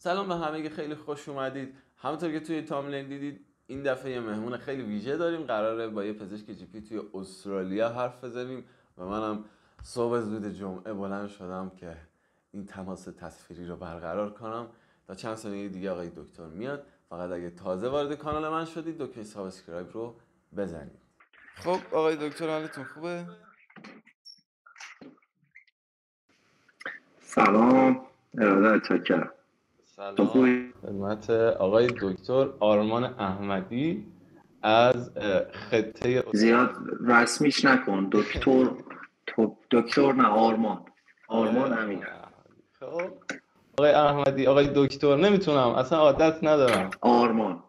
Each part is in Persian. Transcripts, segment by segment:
سلام به همگی، خیلی خوش اومدید. همونطور که توی تاملین دیدید این دفعه یه مهمون خیلی ویژه داریم. قراره با یه پزشک جی پی توی استرالیا حرف بزنیم و منم صبح زود جمعه بلند شدم که این تماس تصویری رو برقرار کنم. تا چند ثانیه دیگه آقای دکتر میاد. فقط اگه تازه وارد کانال من شدید دکتر سابسکرایب رو بزنید. خب آقای دکتر، حالتون خوبه؟ سلام، ارادت چاکرم. سلام خدمت آقای دکتر آرمان احمدی از خطه زیاد رسمیش نکن. دکتر نه، آرمان امیر. خب آقای احمدی، آقای دکتر نمیتونم، اصلا عادت ندارم. آرمان نه،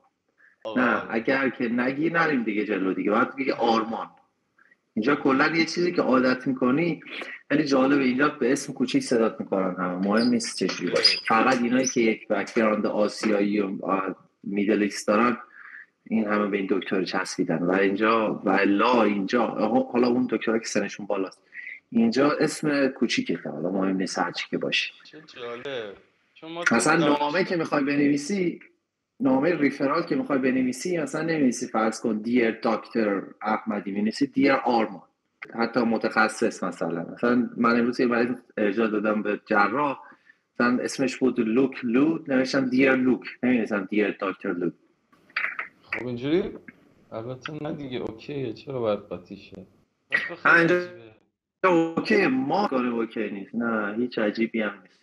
آرمان. اگر که نگی نریم دیگه جلو دیگه، باید بگی آرمان. اینجا کلا یه چیزی که عادت میکنی، خیلی جالبه. اینجا به اسم کوچیک صدات میکنن، همه مهم نیست چجوری باشه. فقط اینایی که یک بک‌گراند آسیایی و میدل ایست دارن این همه به این دکتر چسبیدن و اینجا و لا اینجا حالا اون دکترها که سنشون بالاست اینجا اسم کوچیکه، حالا مهم نیست هر چی که باشه. چه جالب. چون ما مثلا نامه که میخوای بنویسی، نامه ریفرال که میخوای بنویسی، مثلا نمی‌نویسی فرض کن دیر دکتر احمدی، می‌نویسی دیر آرمان. حتی متخصص مثلا من امروز یه مریض ارجاع دادم به جراح، مثلا اسمش بود لوک لو، نوشتم دیر لوک، نمی‌نویسم دیر دکتر لوک. خب اینجوری البته نه دیگه، اوکیه، چرا باید قاطی شه؟ اینجا اوکی، ما کار اوکی نیست، نه هیچ عجیبی هم نیست.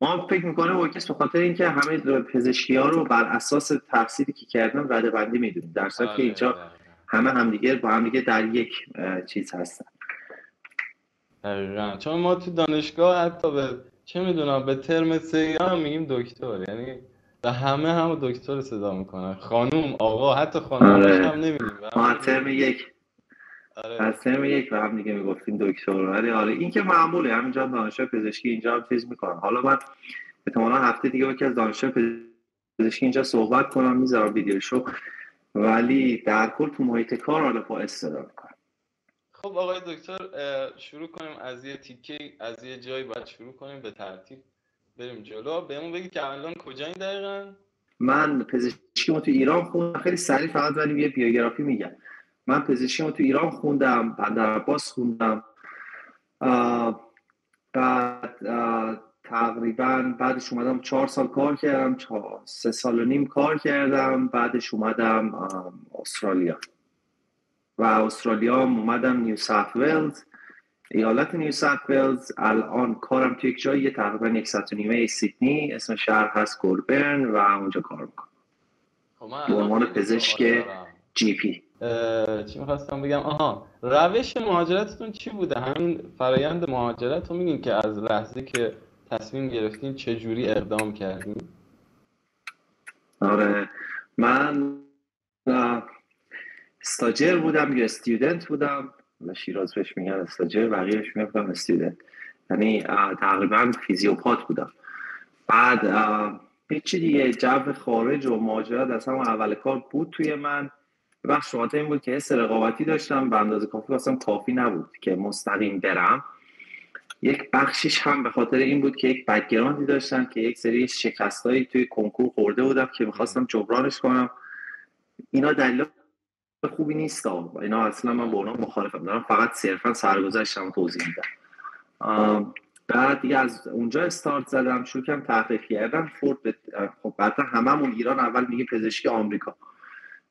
ما فکر میکنه اوکی است به خاطر اینکه همه پزشکی ها رو بر اساس تحصیلی که کردن رده بندی میدونیم، در صورتی که اینجا همه همدیگه با همدیگه در یک چیز هستن. دقیقاً، چون ما تو دانشگاه حتی به چه میدونم به ترم 3 هم میگیم دکتر، یعنی به همه دکتر صدا میکنن، خانوم آقا، حتی خانومش هم نمیگیم. ما ترم یک از ترم یک به هم دیگه میگفتیم دکتر. ولی آره این که معموله، همینجا دانشجو پزشکی اینجا هم چیز میکنن. حالا من احتمالاً هفته دیگه با یکی از دانشجو پزشکی اینجا صحبت کنم، میذارم ویدیوشو، ولی در کل تو محیط کار حالا با استفاده میکنم. خب آقای دکتر، شروع کنیم از یه تیکه، از یه جایی باید شروع کنیم، به ترتیب بریم جلو. بهمون بگید که الان کجایین دقیقاً؟ من پزشکیمو تو ایران خوندم. خیلی سریع فقط ولی یه بیوگرافی میگم. من پزشکیمو تو ایران خوندم، بندر عباس خوندم، بعد تقریبا بعدش اومدم 4 سال کار کردم، 3 سال و نیم کار کردم، بعدش اومدم استرالیا و استرالیا اومدم نیو ساوت ولز، ایالت نیو ساوت ولز. الان کارم توی یک جایی تقریبا 1 ساعت و نیمه سیدنی، اسم شهر هست گوربرن و اونجا کار میکنم به عنوان پزشک جی پی. چی میخواستم بگم؟ روش مهاجرتتون چی بوده؟ همین فرایند مهاجرت رو میگین که از لحظه که تصمیم گرفتین چه جوری اقدام کردین؟ آره، من استاجر بودم یا استودنت بودم، شیراز بهش میگن استاجر، بقیه بهش میگن استودنت، یعنی تقریبا فیزیوپات بودم. بعد هیچی دیگه، جو خارج و مهاجرت از همون اول کار بود توی من. بخش شما این بود که حس رقابتی داشتم، به اندازه کافی واسم کافی نبود که مستقیم برم. یک بخشیش هم به خاطر این بود که یک بک‌گراندی داشتم که یک سری شکستایی توی کنکور خورده بودم که می‌خواستم جبرانش کنم. اینا دلیل خوبی نیست، اینا اصلا من با اونا مخالفم، دارم فقط صرفا سرگذشتم توضیح میدم. بعد دیگه از اونجا استارت زدم، شروع کردم تحقیق کردن. خب بعد هممون ایران اول میگه پزشکی آمریکا،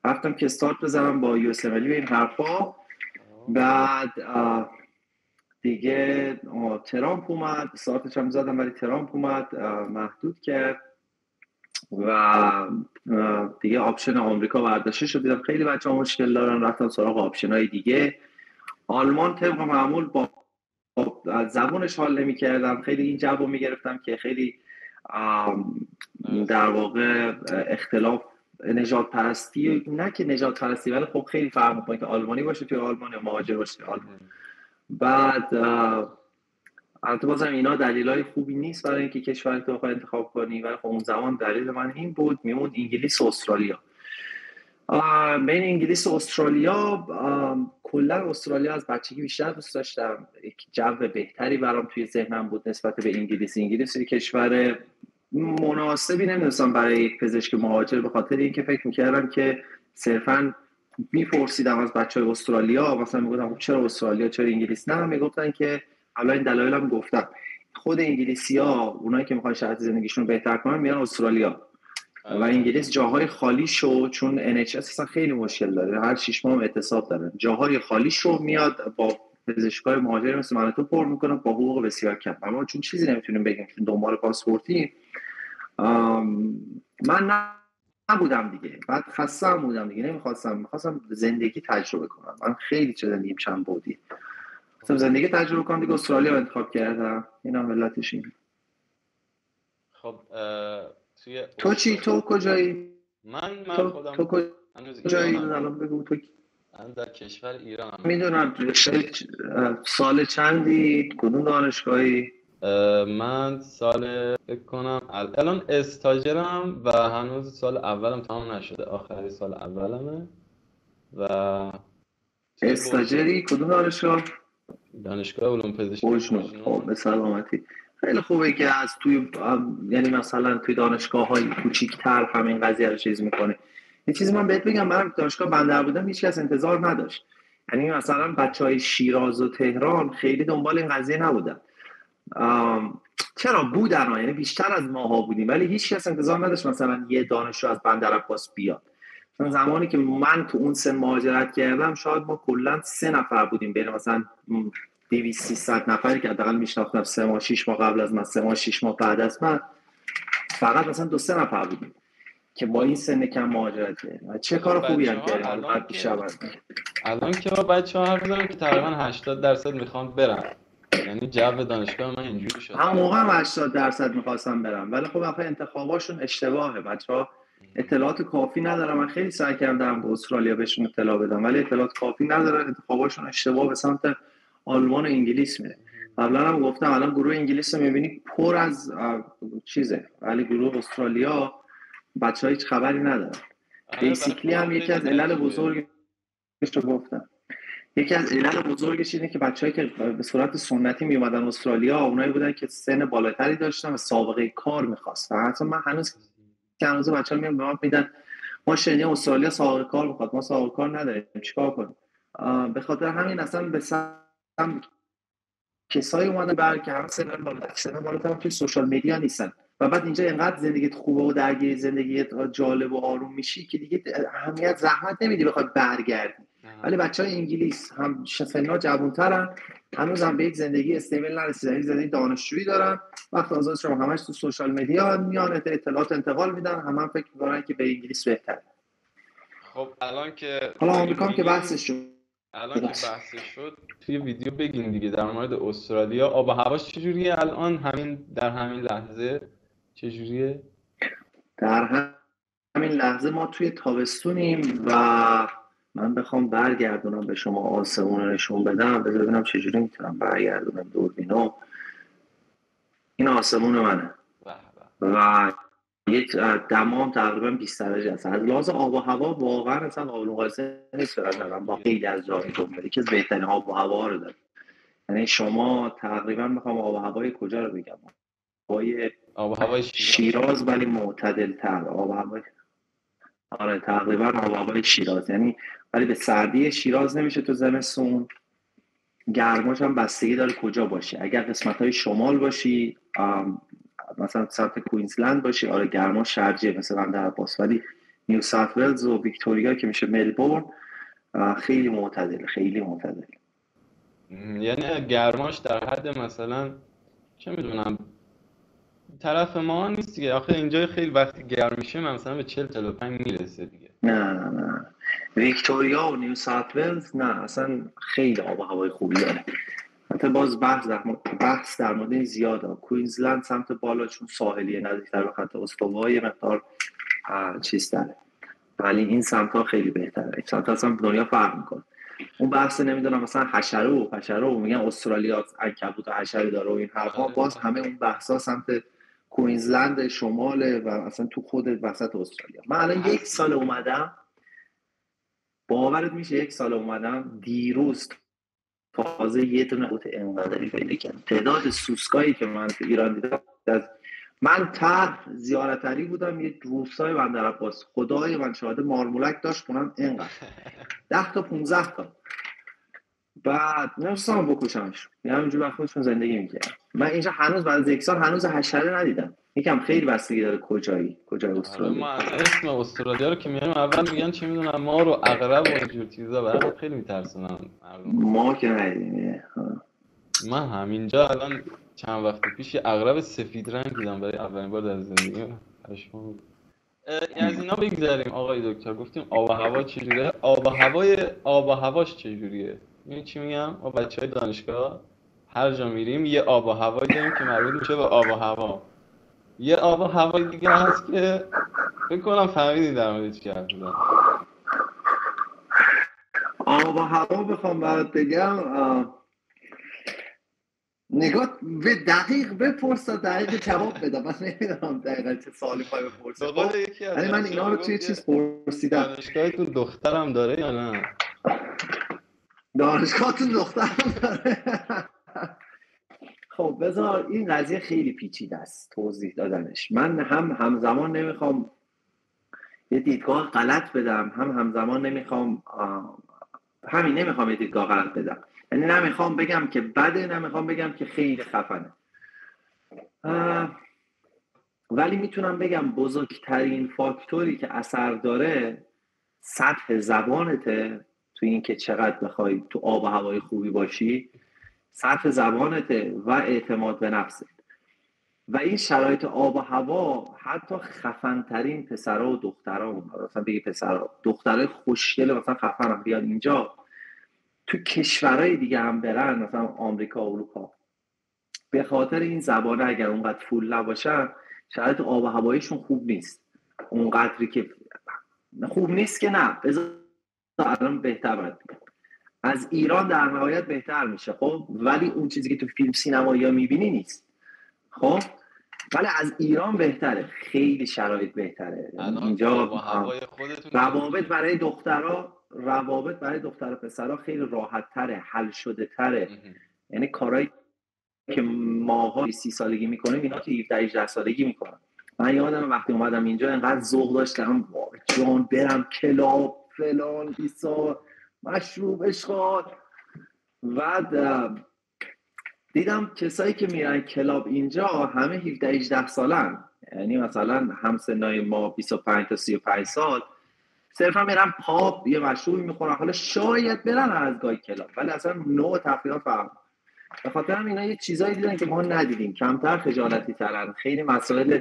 رفتم که استارت بزنم با یو اس ام ال و این حرفا. بعد دیگه ترامپ اومد، استارتش هم زدم ولی ترامپ اومد محدود کرد و دیگه آپشن آمریکا برداشته شد. دیدم خیلی بچه‌ها مشکل دارن، رفتم سراغ آپشن‌های دیگه. آلمان طبق معمول با زبونش حال نمی‌کردم، خیلی این جواب می‌گرفتم که خیلی در واقع اختلاف نژاد پرستی، نه که نژاد پرستی، ولی خب خیلی فرق می‌کنه که آلمانی باشه توی آلمان یا مهاجر باشه توی آلمان. بعد البته بازم اینا دلایل خوبی نیست برای اینکه کشوری تو بخوای انتخاب کنی، ولی خب اون زمان دلیل من این بود، میموند انگلیس و استرالیا. بین انگلیس و استرالیا، کلا استرالیا از بچگی بیشتر دوست داشتم، یک جو بهتری برام توی ذهنم بود نسبت به انگلیس. انگلیس یک کشور مناسبی نمیدونستم برای یک پزشک مهاجر، به خاطر اینکه فکر میکردم که صرفا میپرسیدم از بچهای استرالیا، مثلا میگفتم چرا استرالیا چرا انگلیس، نه میگفتن که حالا این دلایلم گفتم، خود انگلیسی‌ها اونایی که میخوان شرایط زندگیشون رو بهتر کنن میان استرالیا و انگلیس جاهای خالی شو، چون NHS اصلا خیلی مشکل داره، هر 6 ماه اعتصاب داره، جاهای خالی شو میاد با پزشکای مهاجر مثل من تو پر میکنه با حقوق بسیار کم. اما چون چیزی نمیتونیم بگیم چون دنبال پاسپورتی، من نبودم دیگه، بعد خستم بودم دیگه، میخواستم زندگی تجربه کنم. من خیلی چه زندگیم چند بودی خواستم زندگی تجربه کنم دیگه، استرالیا رو انتخاب کردم. اینا علتش اینه. خب تو چی؟ تو کجایی؟ من خودم تو کجایی؟ الان بگو تو. من در کشور ایرانم. میدونم. سال چندی؟ کدوم دانشگاهی؟ من سال فکر کنم الان استاجرم و هنوز سال اولم تمام نشده، آخری سال اولمه. و استاجری کدوم دانشگاه؟ دانشگاه علوم پزشکی بوجنور. خب به سلامتی. خیلی خوبه که از توی یعنی مثلا توی دانشگاه‌های کوچیک‌تر همین قضیه رو چیز میکنه. یه چیزی من بهت بگم، من دانشگاه بندر بودم هیچ کس انتظار نداشت. یعنی مثلا بچهای شیراز و تهران خیلی دنبال این قضیه نبودن. چرا بودن ها، یعنی بیشتر از ماها بودیم، ولی هیچ کس انتظار نداشت مثلا یه دانشجو از بندر عباس بیاد. مثلا زمانی که من تو اون سن مهاجرت کردم شاید ما کلا 3 نفر بودیم بین مثلا 200-300 نفری که حداقل میشناختم، 3 ماه 6 ماه قبل از من، 3 ماه 6 ماه بعد از من، فقط مثلا 2-3 نفر بودیم که با این سن کم مهاجرت کردیم. چه کار خوبی هم کردیم. الان که با بچه‌ها حرف می‌زنم که تقریبا 80% میخوان برن، یعنی جو دانشگاه من اینجوری شده. هم موقع هم 80% میخواستم برم، ولی خب آخه انتخاباشون اشتباهه. بچه‌ها اطلاعات کافی ندارن. من خیلی سعی کردم به استرالیا بهشون اطلاع بدم ولی اطلاعات کافی ندارن. انتخاباشون اشتباه به سمت آلمان و انگلیس میره. قبلا هم گفتم الان گروه انگلیس رو میبینی پر از چیزه، ولی گروه استرالیا بچه‌ها هیچ خبری ندارن. بیسیکلی هم یکی از علل بزرگش رو گفتم. یکی از علل بزرگش اینه که بچه‌هایی که به صورت سنتی می اومدن استرالیا اونایی بودن که سن بالاتری داشتن و سابقه کار می‌خواستن. حتی من هنوز بچه‌ها میان به من میدن ما شنیدیم استرالیا سابقه کار می‌خواد، ما سابقه کار نداریم، چیکار کنیم؟ به خاطر همین اصلا به سم کسایی اومدن که هم سن بالاتر توی سوشال مدیا نیستن و بعد اینجا اینقدر زندگیت خوبه و درگیر زندگیت جالب و آروم میشی که دیگه اهمیت زحمت نمیدی بخوای برگردی. ولی بچهای انگلیس هم سنا جوان‌ترن، هنوز هم به یک زندگی استیبل نرسیدن، زندگی دانشجویی دارن، وقت آزادشون همش تو سوشال مدیا میان اطلاعات انتقال میدن، هم فکر می‌کنن که به انگلیس بهتره. خب الان که حالا آمریکا که بحثش شد توی ویدیو بگین دیگه در مورد استرالیا آب و هواش چجوریه الان، در همین لحظه چجوریه؟ در همین لحظه ما توی تابستونیم و من بخوام برگردونم به شما آسمون رو نشون بدم، بذار ببینم چجوری میتونم برگردونم دوربینو. این آسمون منه و یک دمام تقریبا 20 درجه است. از لحاظ آب و هوا واقعا اصلا قابل مقایسه نیست با خیلی از جاهای دنیا که بهترین آب و هوا رو داره. یعنی شما تقریبا میخوام آب و هوای کجا رو بگم، آب و هوای شیراز ولی معتدل تر. آب و هوای آره تقریبا آب و هوای شیراز، یعنی ولی به سردی شیراز نمیشه تو زمستون. گرماش هم بستگی داره کجا باشی. اگر قسمت‌های شمال باشی مثلا سمت کوینزلند باشی آره گرما شرجه مثل بندر عباس، ولی نیو ساوت ولز و ویکتوریا که میشه ملبورن خیلی معتدل. یعنی گرماش در حد مثلا چه میدونم طرف ما نیست دیگه، آخه اینجا خیلی وقتی گرم میشه مثلا به 40-45 میرسه دیگه. نه ویکتوریا و نیو ساوت ولز نه اصلا خیلی آب و هوای خوبی داره. حتی باز بحث در مورد زیاده. کوینزلند سمت بالا چون ساحلیه نزدیکتر به خط استوایی مقدار چیز داره، ولی این سمت ها خیلی بهتره. این سمت اصلا دنیا فرق میکنه. اون بحث نمیدونم مثلا حشره و میگن استرالیا عنکبوت و حشره داره و این حرفا، باز همه اون بحثا سمت کوینزلند شماله و اصلا تو خود وسط استرالیا. من الان 1 سال اومدم، باورت میشه 1 سال اومدم دیروز تازه یه دونه قوت انقدری پیدا کردم. تعداد سوسکایی که من تو ایران دیدم از من زیارتری بودم یه روستای بندرعباس، خدای من شاهد مارمولک داشت خونم اینقدر 10 تا 15 تا. بعد نمی‌خواستم بکشمش، همینجوری وقت خودشون زندگی می‌کردن. من اینجا هنوز بعد از 1 سال هنوز حشره ندیدم. یکم خیلی بستگی داره کجای استرالیا. ما اسم استرالیا رو که میانیم اول میگن چی میدونم ما رو عقرب و اینجور چیزا، بعد خیلی میترسونن ما که ندیدیم. من همینجا الان چند وقت پیش عقرب سفید رنگ دیدم برای اولین بار در زندگی. پشمام. از اینا بگذاریم آقای دکتر، گفتیم آب و هوا چجوریه؟ آب و هواش چجوریه؟ می‌دونی چی میگم؟ ما بچهای دانشگاه هر جا میریم یه آب و هوایی داریم که مربوط میشه به آب و هوا. یه آب و هوای دیگه هست که فکر کنم فهمیدین در مورد چی حرف می‌زنم. آب و هوا بخوام برات بگم، نگاه به دقیق بپرس تا دقیق جواب بده. من نمیدونم دقیقا چه سوالی پای بپرسه. ولی من اینا رو توی چیز پرسیدم. دانشگاهتون دخترم داره یا نه؟ دانشگاهتون دخترم داره. خب بذار، این قضیه خیلی پیچیده است توضیح دادنش. من همزمان نمیخوام یه دیدگاه غلط بدم، همزمان نمیخوام یه دیدگاه غلط بدم. یعنی نمیخوام بگم که بده، نمیخوام بگم که خیلی خفنه، ولی میتونم بگم بزرگترین فاکتوری که اثر داره سطح زبانته، تو این که چقدر بخوای تو آب و هوای خوبی باشی، سطح زبانته و اعتماد به نفسه. و این شرایط آب و هوا حتی خفن‌ترین پسرها و دخترها، مثلا بگی پسرها دخترای خوشگل مثلا خفن هم بیاد اینجا، تو کشورهای دیگه هم برن، مثلا آمریکا و اروپا، به خاطر این زبانه اگر اونقدر فول نباشن شرایط آب و هوایشون خوب نیست. اونقدری که خوب نیست که نه، بذار الان بهتر باید بگم، از ایران در نهایت بهتر میشه. خب ولی اون چیزی که تو فیلم سینمایی ها میبینی نیست. خب ولی از ایران بهتره، خیلی شرایط بهتره اینجا. روابط برای دخترها پسرها خیلی راحت تره، حل شده تره. یعنی کارهایی که ماها 30 سالگی میکنیم اینا که 17-18 سالگی میکنن. من یادم وقتی اومدم اینجا انقدر ذوق داشتم جان برم کلاب فلان بیسا مشروب اشغال. بعد دیدم کسایی که میرن کلاب اینجا همه 17-18 سالن، یعنی مثلا همسنای ما 25 تا 35 سال، صرفا میرن پاپ یه مشروبی میخورن، حالا شاید برن از گاهی کلاب، ولی اصلا نوع تفریحات فرق. به خاطر هم اینا یه چیزایی دیدن که ما ندیدیم، کمتر خجالتی ترن، خیلی مسائل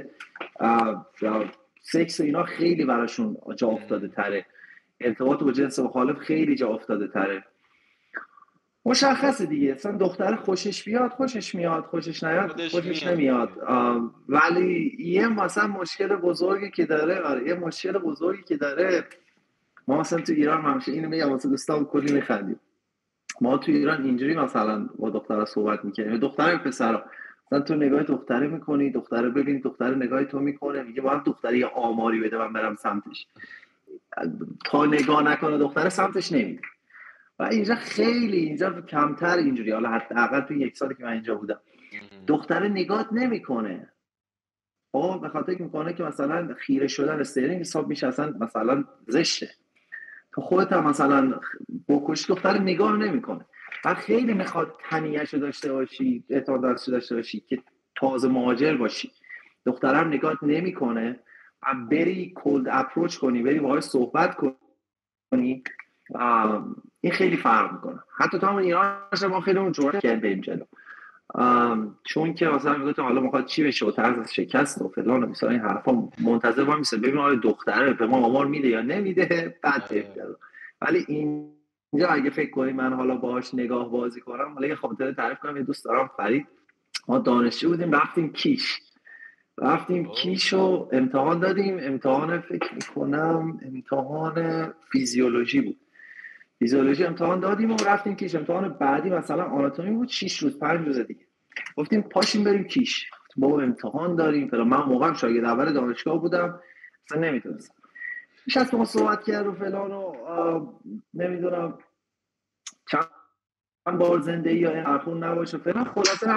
سکس و اینا خیلی براشون جا افتاده تره، ارتباط با جنس مخالف خیلی جا افتاده تره. مشخصه دیگه، اصلا دختر خوشش بیاد خوشش میاد، خوشش نیاد خوشش نمیاد. ولی یه مثلا مشکل بزرگی که داره، ما مثلا تو ایران همیشه اینو میگم واسه دوستان کلی میخندیم، ما تو ایران اینجوری مثلا با دخترها صحبت میکنیم، دختر پسرا، مثلا تو نگاه دختره میکنی، دختره ببین، دختره نگاه تو میکنه، میگه باید دختره یه آماری بده من برم سمتش، تا نگاه نکنه دختره سمتش نمیره. و اینجا کمتر اینجوری، حالا حداقل تو 1 سالی که من اینجا بودم دختره نگاهت نمیکنه. خب به خاطر اینکه میکنه که مثلا خیره شدن استرینگ حساب میشه، اصلا مثلا زشته، تو خودت هم مثلا بکش، دختر نگاه نمیکنه. و خیلی میخواد تنیه‌شو داشته باشی، اعتمادش داشته باشی که تازه مهاجر باشی، دخترم نگاهت نمیکنه و بری کولد اپروچ کنی، بری باهاش صحبت کنی، این خیلی فرق میکنه. حتی تو هم ایران ما خیلی اونجوری که بریم جلو، چون که مثلا میگه حالا میخواد چی بشه و طرز شکست و فلان و مثلا این حرفا، منتظر ما میشه ببینیم آره دختره به ما آمار میده یا نمیده بعد بگذره. ولی اینجا اگه فکر کنی من حالا باهاش نگاه بازی کنم، حالا یه خاطره تعریف کنم. یه دوست دارم فرید، ما دانشجو بودیم رفتیم کیش و امتحان دادیم، امتحان فکر میکنم امتحان فیزیولوژی بود، فیزیولوژی امتحان دادیم و رفتیم کیش. امتحان بعدی مثلا آناتومی بود، 6 روز 5 روز دیگه گفتیم پاشیم بریم کیش، بابا امتحان داریم. فلان من موقعم شاگرد اول دانشگاه بودم، اصلا نمیتونستم. نشست ما صحبت کرد و فلان و نمیدونم چند بار زندگی یا این حرفون نباشه فلان. خلاصه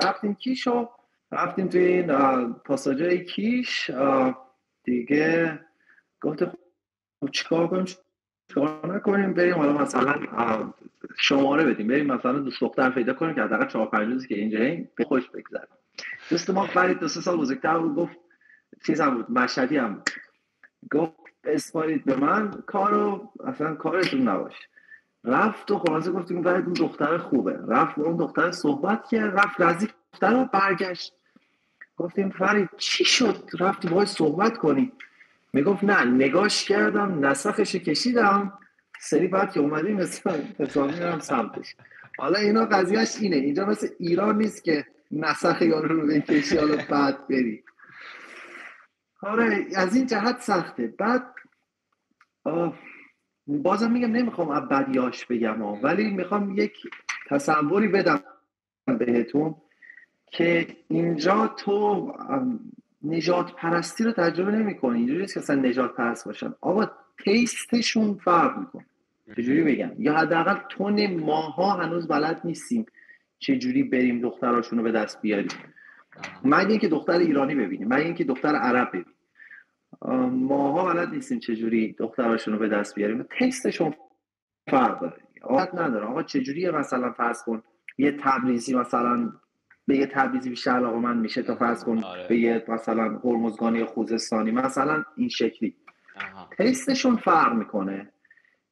رفتیم کیش و رفتیم توی این پاساژهای کیش دیگه. گفت خب چیکار کنیم چیکار نکنیم، بریم حالا مثلا شماره بدیم، بریم مثلا دوست دختر پیدا کنیم که حداقل 4-5 روزی که اینجاییم به خوش بگذره. دوست ما فرید 2-3 سال بزرگتر بود، گفت چیزم بود، مشهدی هم بود، گفت اسپارید به من کارو، اصلا کارتون نباشه. رفت و خلاصه گفتیم فرید اون دختر خوبه، رفت اون دختر صحبت کرد، رفت نزدیک دختر رو برگشت. گفتیم فرید چی شد رفتی باهاش صحبت کنی؟ میگفت نه نگاش کردم نسخش کشیدم، سری بعد که اومدیم حسابی میرم سمتش. حالا اینا قضیهش اینه، اینجا مثل ایران نیست که نسخ یارو رو بکشی حالا بعد بری. آره از این جهت سخته. بعد بازم میگم نمیخوام از بدیاش بگم ولی میخوام یک تصوری بدم بهتون که اینجا تو نجات پرستی رو تجربه نمی کنی. اینجوری نیست که اصلا نجات پرست باشن، آقا تیستشون فرق میکنه. چجوری بگم، یا حداقل تون ماها هنوز بلد نیستیم چجوری بریم دختراشون رو به دست بیاریم، مگه اینکه دختر ایرانی ببینیم، مگه اینکه دختر عرب ببینیم. ماها بلد نیستیم چجوری دختراشون رو به دست بیاریم. تیستشون فرق داره، عادت نداره. آقا چجوریه مثلا فرض کن یه تبریزی مثلا به یه تبریزی بیشتر علاقه‌مند میشه تا فرض کن به یه مثلا هرمزگانی یا خوزستانی، مثلا این شکلی. تیستشون فرق میکنه.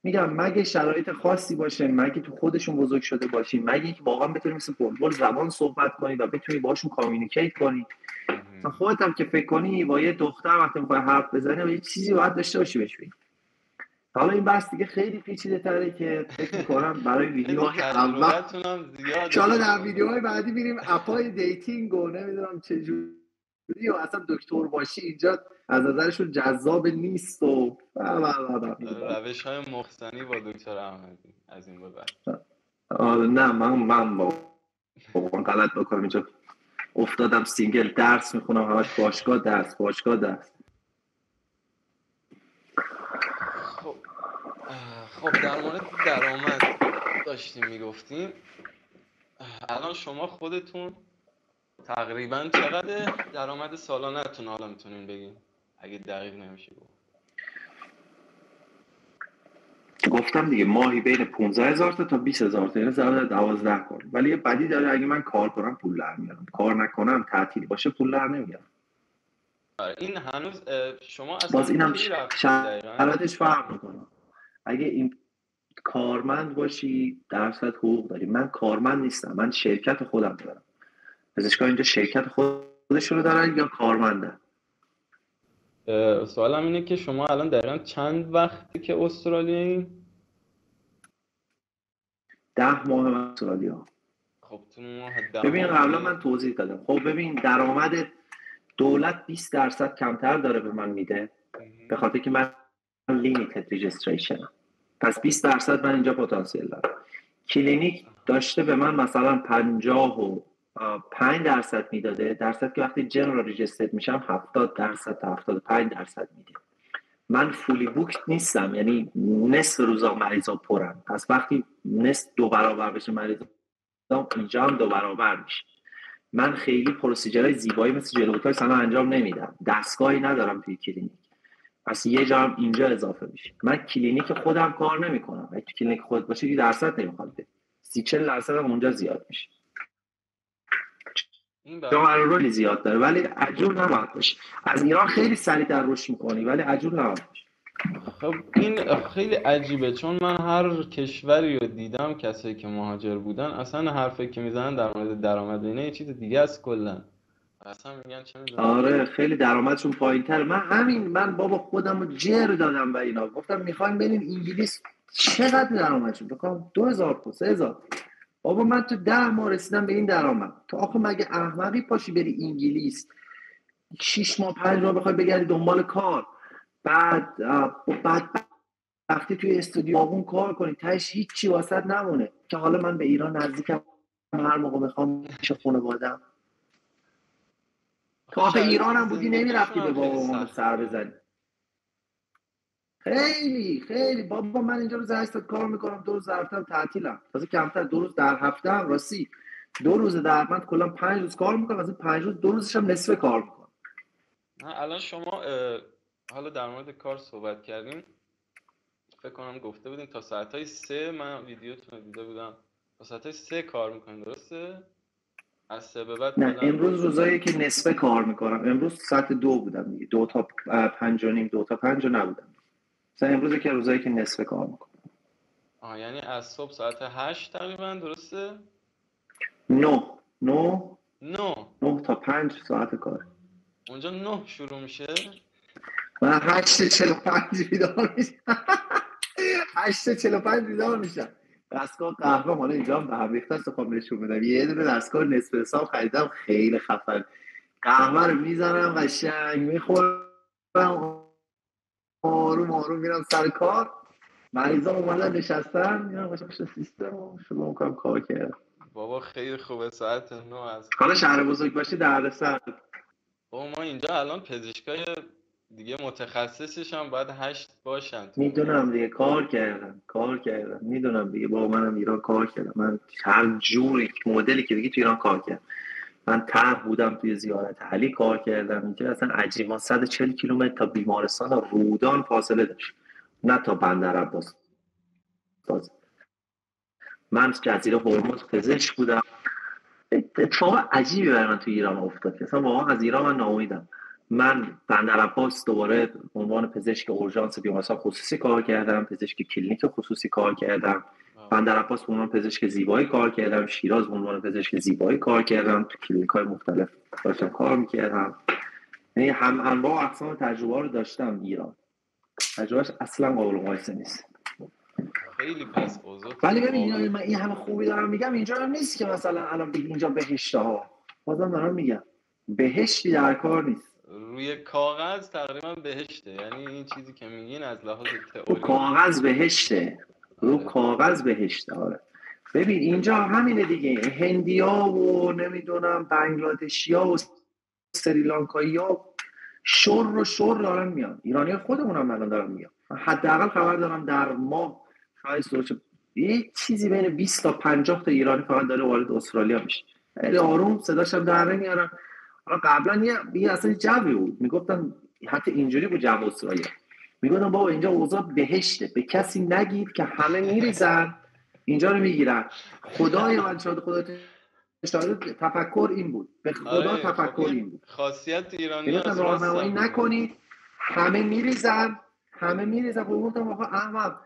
میگم مگه شرایط خاصی باشه، مگه تو خودشون بزرگ شده باشی، مگه اینکه واقعا بتونی مثل بلبل زبان صحبت کنی و بتونی باشون کامیونیکیت کنی. خودت هم که فکر کنی با یه دختر وقتی میخوای حرف بزنی و یه چیزی باید داشته باشی بهش بگی. حالا این بحث دیگه خیلی پیچیده تره که فکر میکنم برای ویدیوهای اول حالا در ویدیوهای بعدی میریم اپای دیتینگ و نمیدونم چجوری و اصلا دکتر باشی اینجا از نظرشون جذاب نیست و روش های مخزنی با دکتر احمدی از این بعد. نه من با غلط بکنم اینجا افتادم سینگل درس میخونم همش باشگاه درس. خب در مورد درآمد داشتیم میگفتیم. الان شما خودتون تقریبا چقدر درآمد سالانه‌تون حالا میتونین بگین اگه دقیق نمیشه گفت؟ گفتم دیگه ماهی بین 15,000 تا 20,000 تا، یعنی ضرب 12 کن. ولی یه بدی داره، اگه من کار کنم پول در میارم، کار نکنم تعطیلی باشه پول در نمیارم. این هنوز شما اصلا باز اینم شرایطش فرق میکنه. اگه این کارمند باشی درصد حقوق داری. من کارمند نیستم، من شرکت خودم دارم. پزشکا اینجا شرکت خودشونو دارن یا کارمندن؟ سوالم اینه که شما الان دقیقا چند وقتی که استرالیایی؟ 10 ماه من استرالیا. خب تو ماه 10 ببین قبلا من توضیح دادم. خب ببین درآمد دولت 20% کمتر داره به من میده به خاطر که من لیمیتد ریجستریشنم. پس 20% من اینجا پتانسیل دارم. کلینیک داشته به من مثلا 55% میداده، درصد که وقتی جنرال ریجستر میشم 70% تا 75% میده. من فولی بوکت نیستم، یعنی نصف روزا مریضا پرن. پس وقتی نصف 2 برابر بشه مریضا اینجا هم 2 برابر میشه. من خیلی پروسیجرهای زیبایی مثل جلوتاکس اصلا انجام نمیدم، دستگاهی ندارم توی کلینیک. پس یه جا هم اینجا اضافه میشه. من کلینیک خودم کار نمیکنم. اگه تو کلینیک خود باشه یه درصد نمیخواد بده، 30-40% هم اونجا زیاد میشه. جا رو زیاد داره ولی عجول نباید باشه. از ایران خیلی سریعتر رشد میکنی ولی عجول نباید باشه. خب این خیلی عجیبه، چون من هر کشوری رو دیدم کسایی که مهاجر بودن اصلا حرفی که میزنن در مورد درآمد اینه یه چیز دیگه است کلا. اصلا میگن چه میدونم. آره خیلی درآمدشون پایین‌تره. من بابا خودم رو جر دادم و اینا گفتم میخوایم بریم انگلیس چقدر درآمدشون بکنم 2000 تا 3000. بابا من تو 10 ماه رسیدم به این درآمد. تو آخه مگه احمقی پاشی بری انگلیس 6 ماه 5 ماه بخوای بگردی دنبال کار، بعد وقتی توی استودیو اون کار کنی تاش هیچی واسط نمونه که حالا من به ایران نزدیکم هر موقع بخوام پیش خانواده‌ام. تو آخه ایران هم بودی نمیرفتی به بابا مامان سر بزنی. خیلی بابا من اینجا روز 8 ساعت کار میکنم، 2 روز در هفته تعطیلم، تازه کمتر 2 روز در هفته هم راستی 2 روز در من کلا 5 روز کار میکنم، از این 5 روز 2 روزش هم نصف کار میکنم. الان شما حالا در مورد کار صحبت کردیم، فکر کنم گفته بودیم تا ساعتهای 3 من ویدیوتون رو دیده بودم، تا ساعتهای 3 کار میکنیم درسته؟ از 3 به بعد نه امروز روزایی که نصف کار میکنم، امروز ساعت 2 بودم دیگه، 2 تا 5 و نیم، 2 تا 5 نبودم. مثلا امروز که روزایی که نصف کار میکنم. یعنی از صبح ساعت 8 تقریبا درسته؟ 9 تا 5 ساعت کار. اونجا 9 شروع میشه؟ من 8:45 بیدار میشم. 8:45 بیدار میشم. دستگاه قهوه مال اینجا هم به هم ریخته است، خب نشون بدم. یه دونه دستگاه نصف حساب خریدم، خیلی خفن. قهوه رو میزنم قشنگ میخورم، آروم آروم میرم سر کار. مریضا اومدن نشستن، میرم پشت سیستم و شروع میکنم کار کردن. بابا خیلی خوبه ساعت 9 از حالا شهر بزرگ باشه دردسر. بابا ما اینجا الان پزشکای دیگه متخصصش هم باید 8 باشن. میدونم دیگه، کار کردم میدونم دیگه. با منم ایران کار کردم، من هر جوری مدلی که دیگه تو ایران کار کردم. من طرح بودم توی زیارت علی کار کردم. اینجا اصلا عجیبا 140 کیلومتر تا بیمارستان رودان فاصله داشت، نه تا بندر عباس. من جزیره هرمز پزشک بودم. اتفاق عجیبی برای من تو ایران افتاد که اصلا واقعا از ایران من ناامیدم. من بندر عباس دوباره عنوان پزشک اورژانس بیمارستان خصوصی کار کردم، پزشک کلینیک خصوصی کار کردم. بندر عباس عنوان پزشک زیبایی کار کردم، شیراز عنوان پزشک زیبایی کار کردم، تو کلینیک‌های مختلف داشتم کار می‌کردم. یعنی هم انواع اقسام تجربه رو داشتم. ایران تجربهش اصلا قابل مقایسه نیست. خیلی پس اوضاع. ولی ببین من این همه خوبی دارم میگم، اینجا هم نیست که مثلا الان بگی اینجا بهشته ها. بازم دارم میگم بهشتی در کار نیست. روی کاغذ تقریبا بهشته، یعنی این چیزی که میگین از لحاظ تئوری رو کاغذ بهشته. رو کاغذ بهشته. آره ببین اینجا همینه دیگه. هندیا و نمیدونم بنگلادشیا و سریلانکایی‌ها شور دارن میان. ایرانی خودمون هم الان دارن میان. حداقل خبر دارم در ماه شاید یه چیزی بین 20 تا 50 تا ایرانی فقط داره وارد استرالیا میشه. خیلی آروم صداش هم در نمیارم. حالا قبلا یه اصلا جوی بود، میگفتن حتی اینجوری بود جو استرالیا، میگفتن بابا اینجا اوضاع بهشته، به کسی نگید که همه میریزن اینجا رو میگیرن. خدای من شاید تفکر این بود، به خدا تفکر این بود. خاصیت ایرانی هست، راهنمایی نکنید همه میریزن. گفتم آقا احمد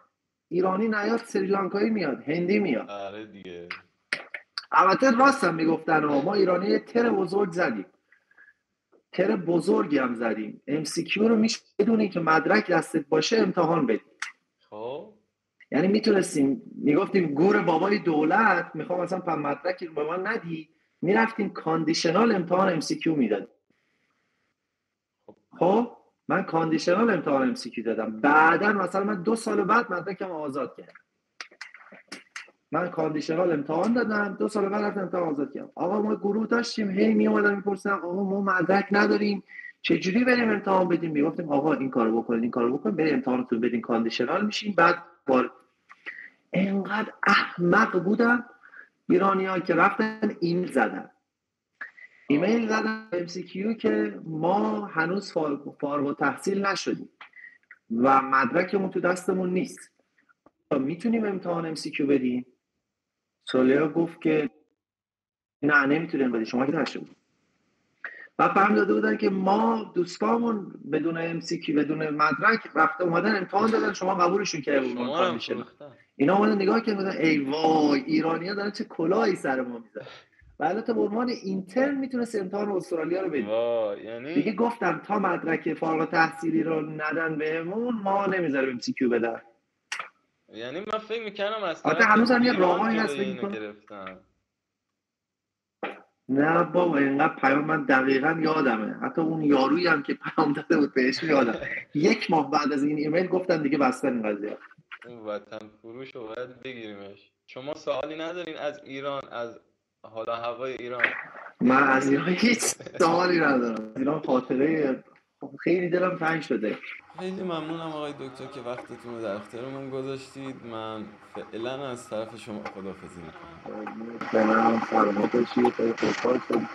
ایرانی نیاد سریلانکایی میاد، هندی میاد. آره دیگه. البته راستم میگفتن ما ایرانی تر بزرگی هم زدیم. MCQ رو میشه بدونی که مدرک دستت باشه امتحان بدی. خب یعنی میتونستیم میگفتیم گور بابای دولت میخوام مثلا مدرکی رو به من ندی، میرفتیم کاندیشنال امتحان MCQ میدادیم. خب من کاندیشنال امتحان MCQ دادم، بعدا مثلا من 2 سال بعد مدرکم آزاد کردم. من کاندیشنال امتحان دادم، 2 سال بعد رفتم امتحان آزاد کردم. آقا ما گروه داشتیم، هی می اومدن میپرسیدن آقا ما مدرک نداریم چجوری بریم امتحان بدیم؟ میگفتیم آقا این کارو بکنید برید امتحانتون بدین، کاندیشنال میشین. بعد اینقدر احمق بودن ایرانی‌ها که رفتن ایمیل زدن MCQ که ما هنوز فارغ التحصیل نشدیم و مدرکمون تو دستمون نیست، میتونیم امتحان MCQ بدیم؟ سولیا گفت که نه نمیتونیم بدیم، شما که نشدید. و فهم داده بودن که ما دوستامون بدون MCQ بدون مدرک رفته اومدن امتحان دادن، شما قبولشون کردید. اینا اومدن نگاه کردن ای وای ایرانی‌ها دارن چه کلاهی سر ما میذارن. ولی تا به عنوان اینترن میتونست امتحان استرالیا رو بدیم. یعنی دیگه گفتم تا مدرک فارغ تحصیلی رو ندن بهمون ما نمیذاریم MCQ بدن. یعنی من فکر میکنم اصلا هنوز هم یه راهی هست گرفتن. نه بابا اینقدر پیام من دقیقاً یادمه، حتی اون یارویی هم که پیام داده بود بهش یادم. 1 ماه بعد از این ایمیل گفتن دیگه بستن این قضیه. اون وطن فروش رو باید بگیریمش. شما سوالی ندارین از ایران، از حالا هوای ایران؟ من از ایران هیچ سوالی ندارم. ایران خاطره خیلی دلم تنگ شده. خیلی ممنونم آقای دکتر که وقتتون رو در اختیارمون گذاشتید. من فعلا از طرف شما خداحافظی میکنم. به من سلامت باشید، خیلی خوشحال شدم.